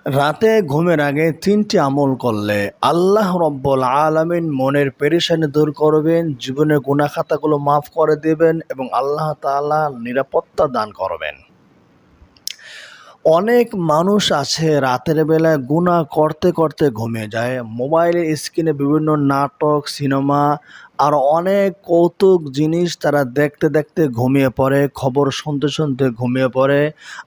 রাতে ঘুমের আগে ৩টি আমল করলে আল্লাহ রব্বুল আলামিন মনের পেরেশানি দূর করবেন, জীবনের গুনাহ খাতাগুলো মাফ করে দেবেন এবং আল্লাহ তাআলা নিরাপত্তা দান করবেন। অনেক মানুষ আছে রাতের বেলায় গুনাহ করতে করতে ঘুমিয়ে যায়। মোবাইলের স্ক্রিনে বিভিন্ন নাটক, সিনেমা আর অনেক কৌতুক জিনিস তারা দেখতে দেখতে ঘুমিয়ে পড়ে, খবর শুনতে শুনতে ঘুমিয়ে পড়ে।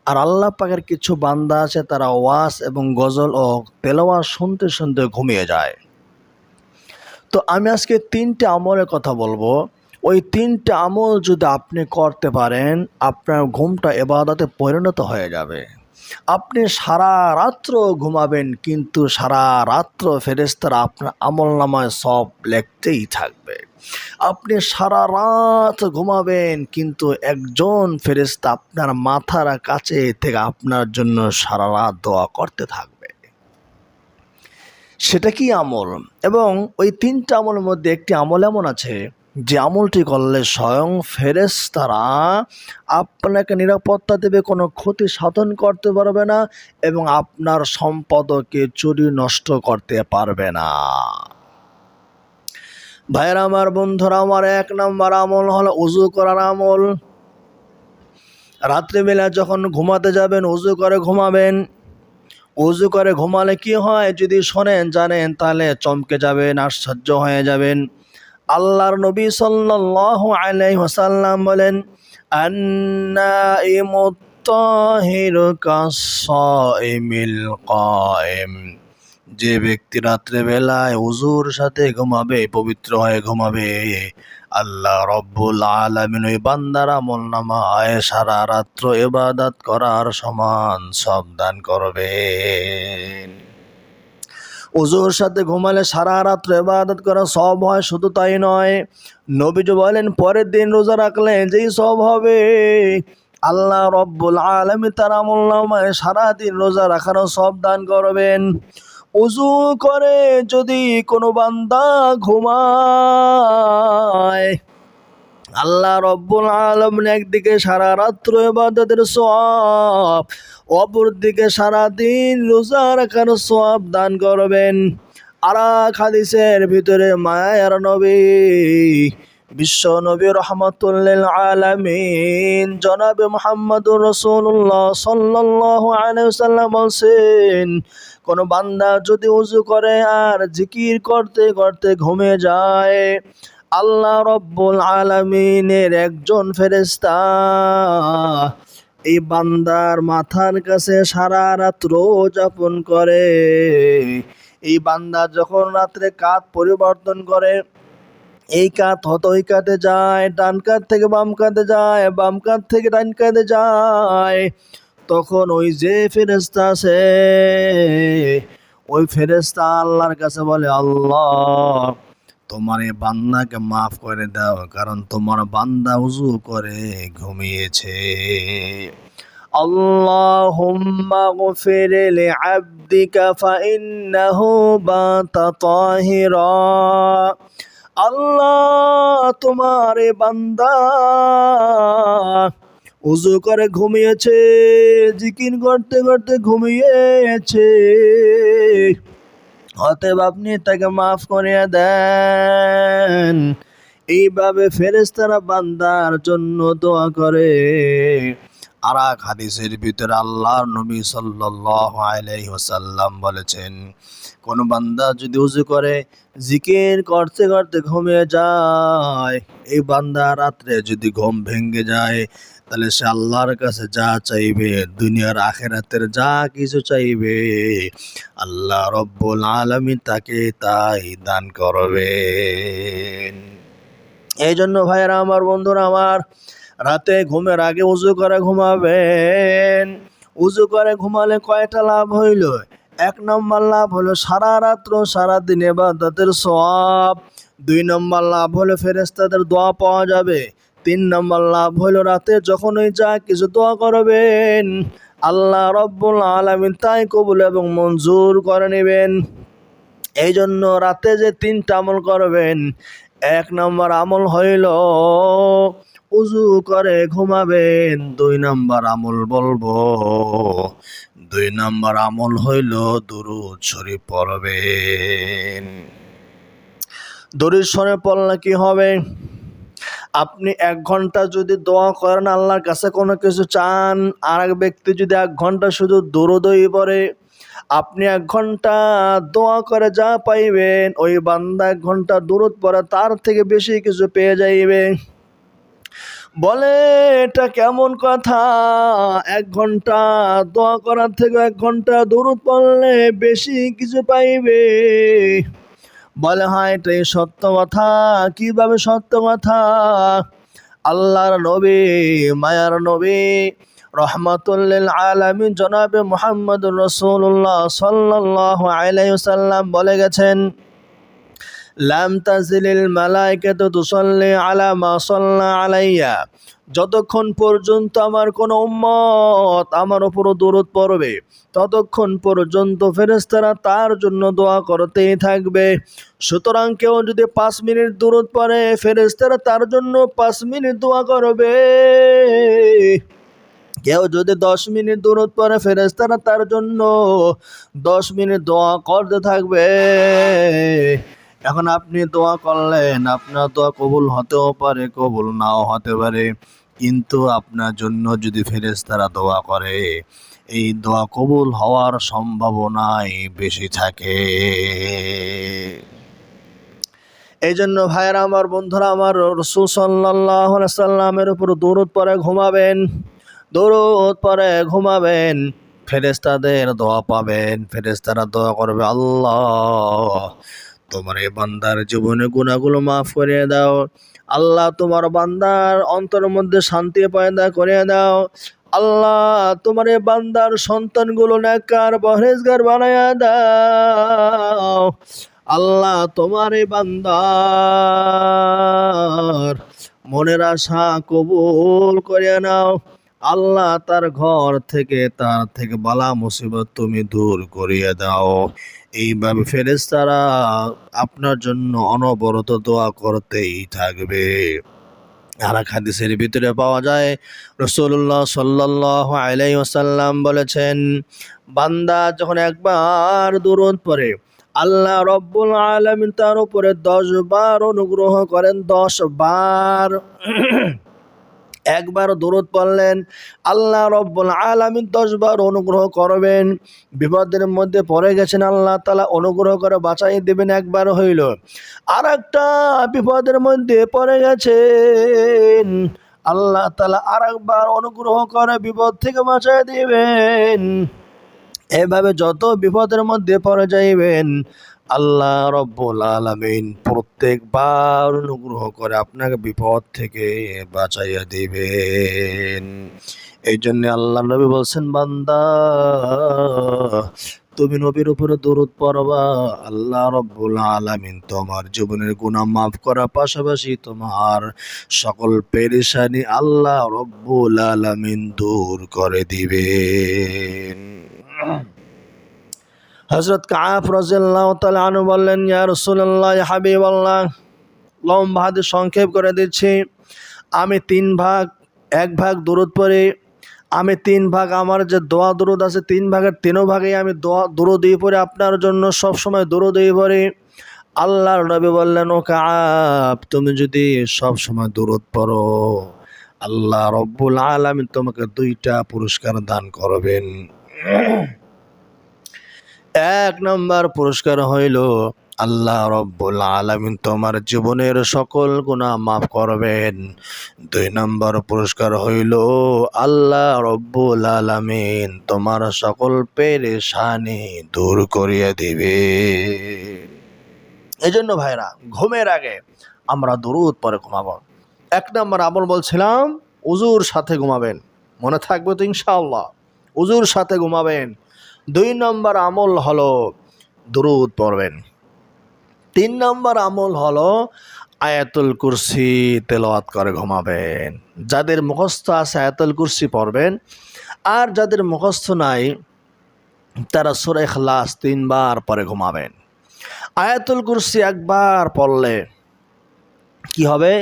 আর আল্লাহ পাকের কিছু বান্দা আছে তারা ওয়াজ এবং গজল ও তেলাওয়াত শুনতে শুনতে ঘুমিয়ে যায়। তো আমি আজকে ৩টে আমলের কথা বলবো। ওই ৩টে আমল যদি আপনি করতে পারেন, আপনার ঘুমটা ইবাদতে পরিণত হয়ে যাবে। আপনি সারা রাত্র ঘুমাবেন, কিন্তু সারা রাত্র ফেরেশতারা আপনার আমলনামায় সব লিখতেই থাকবে। আপনি সারা রাত ঘুমাবেন, কিন্তু একজন ফেরেশতা আপনার মাথার কাছে থেকে আপনার জন্য সারা রাত দোয়া করতে থাকবে। সেটা কি আমল? এবং ওই ৩টা আমলের মধ্যে একটি আমল এমন আছে যে আমলটি করলে স্বয়ং ফেরেশতারা আপনাকে নিরাপত্তা দেবে, কোনো ক্ষতি সাধন করতে পারবে না এবং আপনার সম্পদকে চুরি নষ্ট করতে পারবে না। ভাইয়েরা আমার, বন্ধুরা আমার, ১ নম্বর আমল হলো ওযু করার আমল। রাত্রিবেলা যখন ঘুমাতে যাবেন ওযু করে ঘুমাবেন। ওযু করে ঘুমালে কি হয় যদি শোনেন জানেন তাহলে চমকে যাবেন, আশ্চর্য হয়ে যাবেন। আল্লাহর নবী সাল্লাল্লাহু আলাইহি ওয়াসাল্লাম বলেন, আন-নাইমুত তাহিরু কাস-সাইমিল কায়েম। যে ব্যক্তি রাত্রে বেলায় ওযুর সাথে ঘুমাবে, পবিত্র হয়ে ঘুমাবে, আল্লাহ রব্বুল আলামিন ওই বান্দার আমলনামায় সারা রাত্র ইবাদত করার সমান সব দান করবেন। ওযুর সাথে ঘুমালে সারা রাত্র ইবাদত করা সওয়াব হয়। শুধু তাই নয়, নবীজি বলেন পরের দিন রোজা রাখলে যেই সওয়াব হবে, আল্লাহ রব্বুল আলামিন তার আমলনামায় সারাদিন রোজা রাখারও সওয়াব দান করবেন। ওযু করে যদি কোনো বান্দা ঘুমায়, আল্লাহ রব্বুল আলামিন একদিকে সারা রাত্র ইবাদতের সওয়াব, অপরদিকে সারাদিন রোজা রাখার সওয়াব দান করবেন। আর এক হাদিসের ভিতরে মায়ার নবী, বিশ্ব নবী রাহমাতুল লিল আলামিন জনাবে মুহাম্মদুর রাসূলুল্লাহ সাল্লাল্লাহু আলাইহি ওয়াসাল্লাম বলেন, কোন বান্দা যদি ওযু করে আর জিকির করতে করতে ঘুমিয়ে যায়, আল্লাহ রব্বুল আলামিনের একজন ফেরেশতা এই বান্দার মাথার কাছে সারা রাত্র যাপন করে। এই বান্দা যখন রাত্রে কাত পরিবর্তন করে, এই কাত হয়তো ওই কাতে যায়, ডান কাত থেকে বাম কাতে যায়, বাম কাত থেকে ডান কাতে যায়, তখন ওই যে ফেরেশতা আছে ওই ফেরেশতা আল্লাহর কাছে বলে, আল্লাহ তোমার এই বান্দাকে মাফ করে দাও, কারণ তোমার বান্দা ওযু করে ঘুমিয়েছে। আল্লাহুম্মা গফির লিআবদিকা ফাইন্নাহু বাতা তাহিরা। আল্লাহ তোমার এই বান্দা ওযু করে ঘুমিয়েছে, জিকির করতে করতে ঘুমিয়েছে, অতএব আপনি তাকে মাফ করিয়ে দেন। এইভাবে ফেরেশতারা বান্দার জন্য দোয়া করে। আর এক হাদিসের ভিতরে আল্লাহর নবী সাল্লাল্লাহু আলাইহি ওয়াসাল্লাম বলেছেন, কোন বান্দা যদি ওযু করে জিকির করতে করতে ঘুমিয়ে যায়, এই বান্দা রাত্রে যদি ঘুম ভেঙে যায়, তাহলে সে আল্লাহর কাছে যা চাইবে, দুনিয়ার আখিরাতের যা কিছু চাইবে, আল্লাহ রব্বুল আলামিন তাকে তাই দান করবেন। এই জন্য ভাইয়েরা আমার, বন্ধুরা আমার, রাতে ঘুমের আগে ওযু করে ঘুমাবেন। ওযু করে ঘুমালে কয়টা লাভ হইল? ১ নম্বর লাভ হলো সারা রাত্র সারাদিন ইবাদতের সওয়াব। ২ নম্বর লাভ হলো ফেরেশতাদের দোয়া পাওয়া যাবে। ৩ নম্বর লাভ হলো রাতে যখনই যা কিছু দোয়া করবেন, আল্লাহ রব্বুল আলামিন তাই কবুল এবং মঞ্জুর করে নেবেন। এই জন্য রাতে যে ৩টা আমল করবেন, ১ নম্বর আমল হইল উজু করে ঘুমাবেন। 2 নাম্বার আমল বলবো, 2 নাম্বার আমল হইল দুরূদ শরীফ পড়বেন। দুরূদ শরীফ পড়লে কি হবে? আপনি 1 ঘন্টা যদি দোয়া করেন, আল্লাহর কাছে কোনো কিছু চান, আর এক ব্যক্তি যদি 1 ঘন্টা শুধু দরুদই পড়ে, আপনি 1 ঘন্টা দোয়া করে যা পাইবেন, ওই বান্দা 1 ঘন্টা দরুদ পড়ে তার থেকে বেশি কিছু পেয়ে যাইবে। বলে এটা কেমন কথা? 1 ঘন্টা দোয়া করার থেকে 1 ঘন্টা দরুদ পড়লে বেশি কিছু পাইবে। বলে হ্যাঁ, এটাই সত্য কথা। কিভাবে সত্য কথা? আল্লাহর নবী, মায়ার নবী, রহমাতুল লিল আলামিন জনাবে মুহাম্মদুর রাসূলুল্লাহ সাল্লাল্লাহু আলাইহি ওয়াসাল্লাম বলে গেছেন, লাম তাজিলিল মালাইকাতু তুসাল্লি আলা মা সাল্লা আলাইয়া, যতক্ষণ পর্যন্ত আমার কোন উম্মত আমার উপর দরুদ পড়বে, ততক্ষণ পর্যন্ত ফেরেশতারা তার জন্য দোয়া করতেই থাকবে। সুতরাং কেউ যদি 5 মিনিট দরুদ পড়ে, ফেরেশতারা তার জন্য 5 মিনিট দোয়া করবে। কেউ যদি 10 মিনিট দরুদ পড়ে, ফেরেশতারা তার জন্য 10 মিনিট দোয়া করতে থাকবে। এখন আপনি দোয়া করলেন, আপনার দোয়া কবুল হতেও পারে, কবুল নাও হতে পারে, কিন্তু আপনার জন্য যদি ফেরেশতারা দোয়া করে, এই দোয়া কবুল হওয়ার সম্ভাবনাই বেশি থাকে। এই জন্য ভাইয়েরা আমার, বন্ধুরা আমার, রাসূল সাল্লাল্লাহু আলাইহি ওয়াসাল্লামের উপর দরুদ পড়ে ঘুমাবেন, দরুদ পড়ে ঘুমাবেন। ফেরেশতাদের দোয়া পাবেন, ফেরেশতারা দোয়া করবে, আল্লাহ তোমার এই বান্দার জীবনে গুনাহগুলো মাফ করে দাও, আল্লাহ তোমার বান্দার অন্তরের মধ্যে শান্তি পয়দা করে দাও, আল্লাহ তোমার এই বান্দার সন্তানগুলো নেককার পরহেজগার বানায়া দাও, আল্লাহ তোমার এই বান্দার মনের আশা কবুল করে নাও, আল্লাহ তার ঘর থেকে, তার থেকে বালা মুসিবত তুমি দূর করিয়ে দাও। এইভাবে ফেরেশতারা আপনার জন্য অনবরত দোয়া করতেই থাকবে। আর এক হাদিসের ভিতরে পাওয়া যায়, রাসূলুল্লাহ সাল্লাল্লাহু আলাইহি ওয়াসাল্লাম বলেছেন, বান্দা যখন একবার দরুদ পড়ে, আল্লাহ রব্বুল আলামিন তার উপরে 10 বার অনুগ্রহ করেন। 10 বার। একবার দরুদ পড়লেন, আল্লাহ রব্বুল আলামিন 10 বার অনুগ্রহ করবেন। বিপদের মধ্যে পড়ে গেছেন, আল্লাহ তাআলা অনুগ্রহ করে বাঁচাই দেবেন, একবার হইল। আর একটা বিপদের মধ্যে পড়ে গেছেন, আল্লাহ তাআলা আরেকবার অনুগ্রহ করে বিপদ থেকে বাঁচাই দিবেন। এভাবে যত বিপদের মধ্যে পড়ে যাইবেন, আল্লাহ রব্বুল আলামিন প্রত্যেকবার অনুগ্রহ করে আপনাকে বিপদ থেকে বাঁচাইয়া দিবেন। এই জন্য আল্লাহ নবী বলছেন, বান্দা তুমি নবীর উপরে দরুদ পড়বা, আল্লাহ রব্বুল আলামিন তোমার জীবনের গুনাহ মাফ করার পাশাপাশি তোমার সকল পেরেশানি আল্লাহ রব্বুল আলামিন দূর করে দিবেন। হযরত কাব রাদিয়াল্লাহু তাআলা আনহু বললেন, ইয়া রাসূলুল্লাহ, ইয়া হাবিবাল্লাহ, লম্বা হাদিস সংক্ষেপ করে দিচ্ছি, আমি 3 ভাগ, 1 ভাগ দরুদ পড়ি, আমি 3 ভাগ, আমার যে দোয়া দরুদ আছে 3 ভাগের 3 ভাগেই আমি দরুদই পড়ি, আপনার জন্য সব সময় দরুদই পড়ি। আল্লাহর নবী বললেন, ও কাব, তুমি যদি সব সময় দরুদ পড়ো, আল্লাহ রব্বুল আলামিন তোমাকে 2টা পুরস্কার দান করবেন। 1 নম্বর পুরস্কার হইল, আল্লাহ রব্বুল আলামিন তোমার জীবনের সকল গুনাহ মাফ করবেন। 2 নম্বর পুরস্কার হইল, আল্লাহ রব্বুল আলামিন তোমার সকল পেরেশানি দূর করিয়ে দিবে। এই জন্য ভাইরা, ঘুমের আগে আমরা দরুদ পড়ে ঘুমাবো। 1 নম্বর আমল বলছিলাম, উজুর সাথে ঘুমাবেন। মনে থাকবে তো ইনশাআল্লাহ? উজুর সাথে ঘুমাবেন। 2 নম্বর আমল হলো দরুদ পড়বেন। 3 নম্বর আমল হলো আয়াতুল কুরসি তেলাওয়াত করে ঘুমাবেন। যাদের মুখস্থ আছে আয়াতুল কুরসি পড়বেন, আর যাদের মুখস্থ নাই তারা সূরা ইখলাস 3 বার পড়ে ঘুমাবেন। আয়াতুল কুরসি 1 বার পড়লে কি হবে?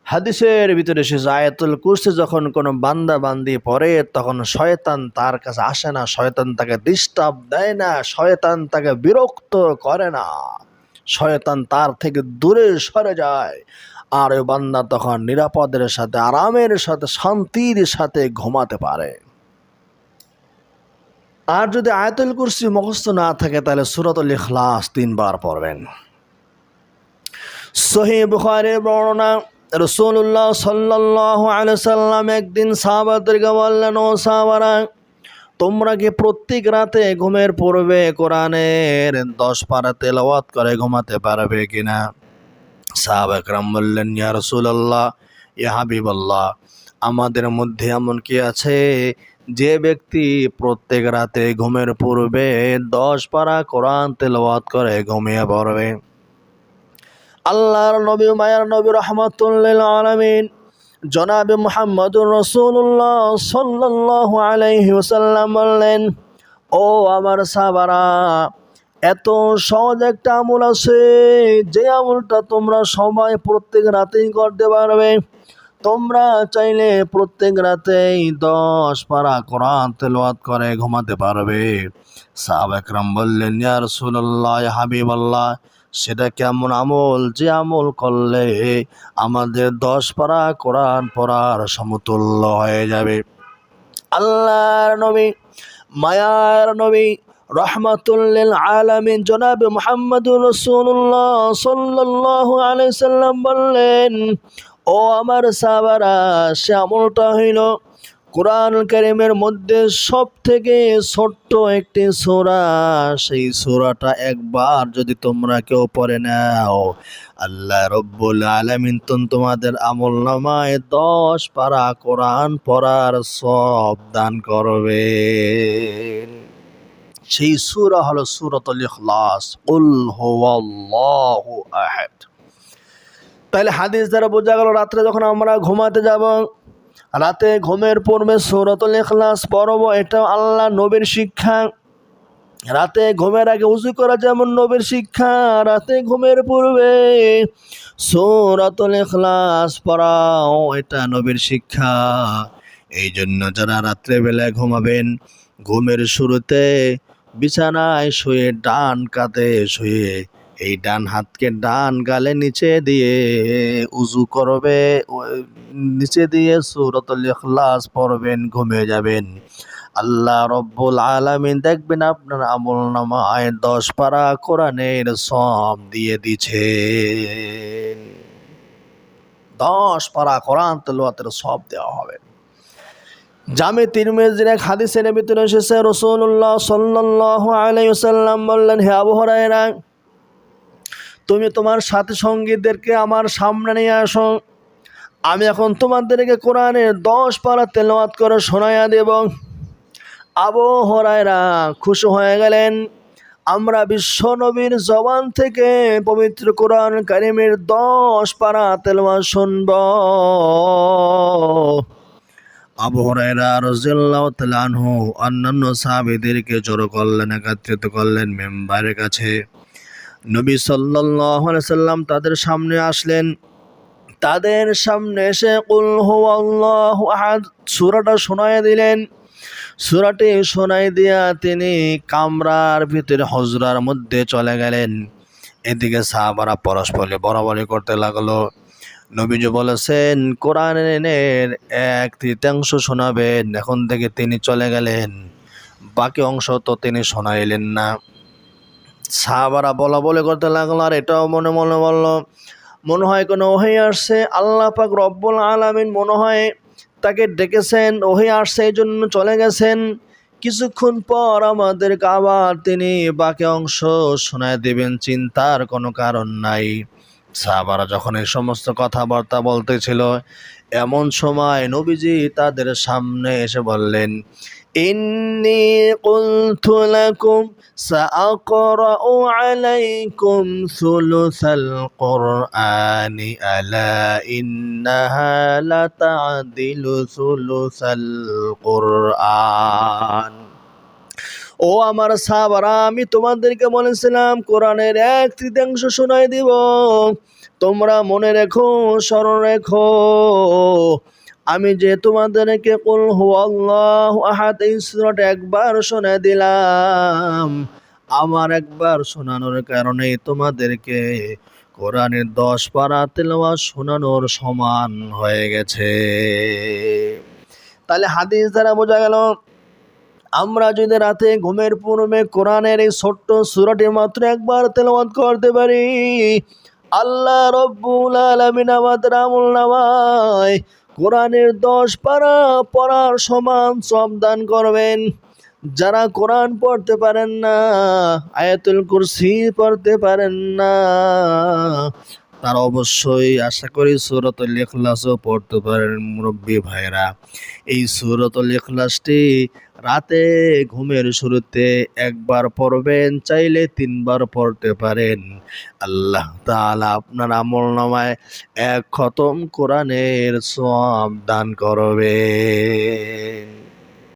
হাদিসের ভিতরে এসেছে আয়াতুল কুরসি যখন কোনো বান্দা বান্দি পড়ে তখন শয়তান তার কাছে আসে না, শয়তান তাকে ডিস্টার্ব দেয় না, শয়তান তাকে বিরক্ত করে না, শয়তান তার থেকে দূরে সরে যায়। আর ওই বান্দা তখন নিরাপদের সাথে, আরামের সাথে, শান্তির সাথে ঘুমাতে পারে। আর যদি আয়াতুল কুরসি মুখস্থ না থাকে তাহলে সূরাতুল ইখলাস 3 বার পড়বেন। সহিহ বুখারীর বর্ণনা, রাসূলুল্লাহ সাল্লাল্লাহু আলাইহি সাল্লাম একদিন সাহাবাদেরকে বললেন, ও সাহাবারা, তোমরা কি প্রত্যেক রাতে ঘুমের পূর্বে কোরআনের 10 পারা তেলাওয়াত করে ঘুমাতে পারবে কিনা? সাহাবা کرام বললেন, ইয়া রাসূলুল্লাহ, ইয়া হাবিবাল্লাহ, আমাদের মধ্যে এমন কি আছে যে ব্যক্তি প্রত্যেক রাতে ঘুমের পূর্বে 10 পারা কোরআন তেলাওয়াত করে ঘুমিয়ে পড়বে? আল্লাহর নবী, মায়ার নবী, রাহমাতুল লিল আলামিন জনাবে মুহাম্মদুর রাসূলুল্লাহ সাল্লাল্লাহু আলাইহি ওয়াসাল্লাম বললেন, ও আমার সাহাবারা, এত সহজ একটা আমল আছে যে আমলটা তোমরা সবাই প্রত্যেক রাতেই করতে পারবে। তোমরা চাইলে প্রত্যেক রাতেই 10 পারা কোরআন তেলাওয়াত করে ঘুমাতে পারবে। সাহাবা کرام বললেন, ইয়া রাসূলুল্লাহ, ইয়া হাবিবাল্লাহ, সেটা কেমন আমল যে আমল করলে আমাদের 10 পারা কোরআন পড়ার সমতুল্য হয়ে যাবে? আল্লাহর নবী, মায়ার নবী, রাহমাতুল লিল আলামিন জনাবে মুহাম্মদুর রাসূলুল্লাহ সাল্লাল্লাহু আলাইহি সাল্লাম বললেন, ও আমার সাহাবারা, সে আমলটা হইল কোরআনুল কারীমের মধ্যে সবথেকে ছোট্ট একটি সূরা, সেই সূরাটা একবার যদি তোমরা কেউ পড়ে নাও, আল্লাহ রব্বুল আলামিন তোমাদের আমলনামায় 10 পারা কোরআন পড়ার সওয়াব দান করবেন। সেই সূরা হলো সূরাতুল ইখলাস, কুল হুয়াল্লাহু আহাদ। তাহলে হাদিস দ্বারা বোঝা গেল রাত্রে যখন আমরা ঘুমাতে যাব, রাতে ঘুমের পূর্বে সূরাতুল ইখলাস পড়ব, এটা আল্লাহ নবীর শিক্ষা। রাতে ঘুমের আগে ওযু করা যেমন নবীর শিক্ষা, রাতে ঘুমের পূর্বে সূরাতুল ইখলাস পড়াও এটা নবীর শিক্ষা। এই জন্য যারা রাত্রেবেলায় ঘুমাবেন, ঘুমের শুরুতে বিছানায় শুয়ে ডান কাঁধে শুয়ে এই ডান হাতকে ডান গালে নিচে দিয়ে উজু করবে, নিচে দিয়ে সূরাতুল ইখলাস পড়বেন, ঘুমিয়ে যাবেন। আল্লাহ রব্বুল আলামিন দেখবেন আপনার আমলনামায় 10 পারা কোরআনের সওয়াব দিয়ে দিছে। 10 পারা কোরআন তেলাওয়াতের সওয়াব দেওয়া হবে। জামে তিরমিজির এক হাদিসের ভিতরে এসেছে, রাসূলুল্লাহ সাল্লাল্লাহু আলাইহি ওয়াসাল্লাম বললেন, হে আবু হুরায়রা, তুমি তোমার সাথী সঙ্গীদেরকে আমার সামনে নিয়ে আসো, আমি এখন তোমাদেরকে কোরআনের 10 পারা তেলাওয়াত করে শোনায়া দেব। আবু হুরায়রা খুশি হয়ে গেলেন, আমরা বিশ্ব নবীর জবান থেকে পবিত্র কোরআন কারীমের 10 পারা তেলাওয়াত শুনব। আবু হুরায়রা রাদিয়াল্লাহু তাআলা আনহু অন্যান্য সাহাবীদেরকে জড়ো করলেন, একত্রিত করলেন মিম্বারের কাছে। নবী সাল্লাল্লাহু আলাইহি সাল্লাম তাদের সামনে আসলেন। তাদের সামনে এসে কুল হুয়াল্লাহু আহাদ সূরাটা শোনায় দিলেন। সূরাটি শোনাই দিয়া তিনি কামরার ভিতরে হুজরার মধ্যে চলে গেলেন। এদিকে সাহাবারা পরস্পরে বরাবরি করতে লাগলো। নবীজি বলেছেন, কোরআনের 1/3 শোনাবেন। এখন থেকে তিনি চলে গেলেন, বাকি অংশ তো তিনি শোনাইলেন না। সাহাবারা বলা বলে করতে লাগলো, আর এটাও মনে মনে বলল, মনে হয় কোনো ওহী আসছে, আল্লাহ পাক রব্বুল আলামিন মনে হয় তাকে ডেকেছেন, ওহী আসছে এই জন্য চলে গেছেন। কিছুক্ষণ পর আমাদেরকে আবার তিনি বাকি অংশ শোনায় দেবেন, চিন্তার কোনো কারণ নাই। সাহাবারা যখন এই সমস্ত কথাবার্তা বলতেছিল, এমন সময় নবীজি তাদের সামনে এসে বললেন, ইন্নী কুলতু লাকুম সাআকরাউ আলাইকুম সুলুসাল কুরআনি আলা ইন্নাহা লাতা'দিলু সুলুসাল কুরআন। ও আমার সাহাবারা, আমি তোমাদেরকে বলেছিলাম কোরআনের 1/3 শোনাই দিব। তোমরা মনে রেখো, স্মরণ রেখো, আমি যে তোমাদেরকে কুল হুয়াল্লাহু আহাদ এই সূরাটা একবার শুনে দিলাম, আমার একবার শোনানোর কারণে তোমাদেরকে কোরআনের 10 পারা তেলাওয়াত শোনানোর সমান হয়ে গেছে। তাহলে হাদিস দ্বারা বোঝা গেল, আমরা যদি রাতে ঘুমের পূর্বে কোরআনের এই ছোট্ট সূরাটি মাত্র একবার তেলাওয়াত করতে পারি, আল্লাহ রব্বুল আলামিন আমাদের আমলনামায় কোরআনের 10 পারা পড়ার সমান সওয়াব দান করবেন। যারা কোরআন পড়তে পারেন না, আয়াতুল কুরসি পড়তে পারেন না, তারা অবশ্যই আশা করি সূরাতুল ইখলাসও পড়তে পারেন মুরব্বী ভাইরা। এই সূরাতুল ইখলাসটি রাতে ঘুমের শুরুতে একবার পড়বেন, চাইলে 3 বার পড়তে পারেন। আল্লাহ তাআলা আপনার আমলনামায় 1 খতম কোরআনের সওয়াব দান করবেন।